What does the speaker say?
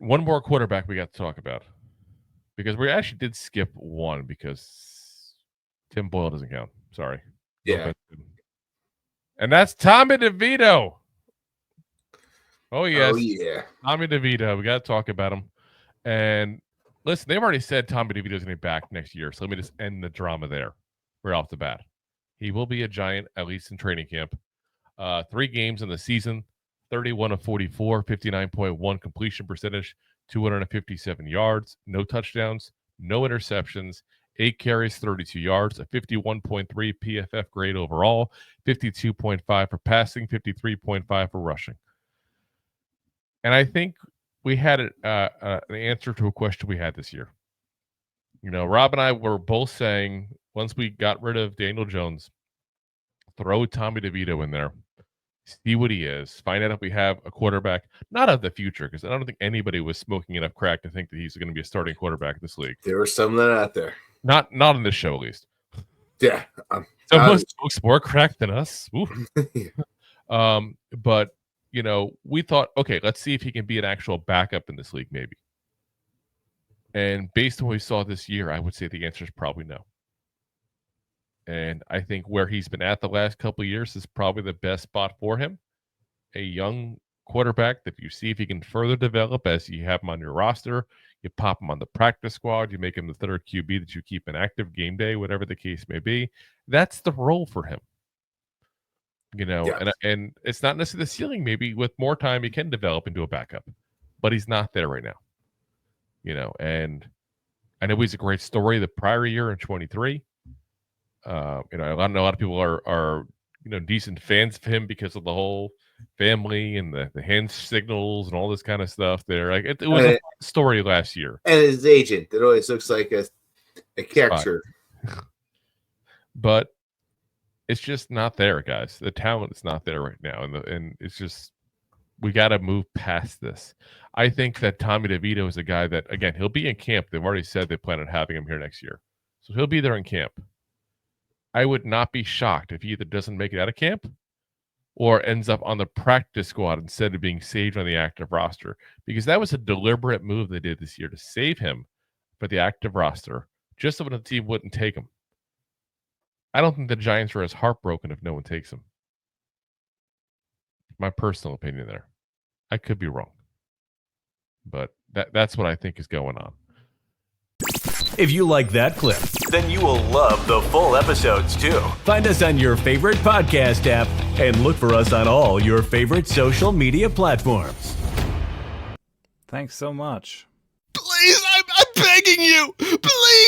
one more quarterback we got to talk about because we actually did skip one because Tim Boyle doesn't count. Sorry. Yeah. And that's Tommy DeVito. Oh, yes. Oh, yeah. Tommy DeVito. We got to talk about him. And listen, they've already said Tommy DeVito's going to be back next year. So let me just end the drama there right off the bat. He will be a Giant, at least in training camp. 3 games in the season, 31 of 44, 59.1 completion percentage, 257 yards, no touchdowns, no interceptions, 8 carries, 32 yards, a 51.3 PFF grade overall, 52.5 for passing, 53.5 for rushing. And I think we had an answer to a question we had this year. You know, Rob and I were both saying once we got rid of Daniel Jones, throw Tommy DeVito in there, see what he is, find out if we have a quarterback, not of the future, because I don't think anybody was smoking enough crack to think that he's going to be a starting quarterback in this league. There were some that out there. Not on this show, at least. Yeah. Someone smokes more crack than us. Yeah. But, you know, we thought, okay, let's see if he can be an actual backup in this league, maybe. And based on what we saw this year, I would say the answer is probably no. And I think where he's been at the last couple of years is probably the best spot for him. A young quarterback that you see if he can further develop as you have him on your roster, you pop him on the practice squad, you make him the third QB that you keep an active game day, whatever the case may be. That's the role for him. You know, Yeah. and it's not necessarily the ceiling. Maybe with more time he can develop into a backup, but he's not there right now. You know, and I know he's a great story the prior year in 23. You know, I know a lot of people are you know, decent fans of him because of the whole family and the hand signals and all this kind of stuff there. Like it was a fun story last year. And his agent, it always looks like a character. But it's just not there, guys. The talent is not there right now. And it's just, we got to move past this. I think that Tommy DeVito is a guy that, again, he'll be in camp. They've already said they plan on having him here next year. So he'll be there in camp. I would not be shocked if he either doesn't make it out of camp or ends up on the practice squad instead of being saved on the active roster, because that was a deliberate move they did this year to save him for the active roster just so the team wouldn't take him. I don't think the Giants are as heartbroken if no one takes him. My personal opinion there. I could be wrong. But that's what I think is going on. If you like that clip, then you will love the full episodes too. Find us on your favorite podcast app and look for us on all your favorite social media platforms. Thanks so much. Please, I'm begging you. Please.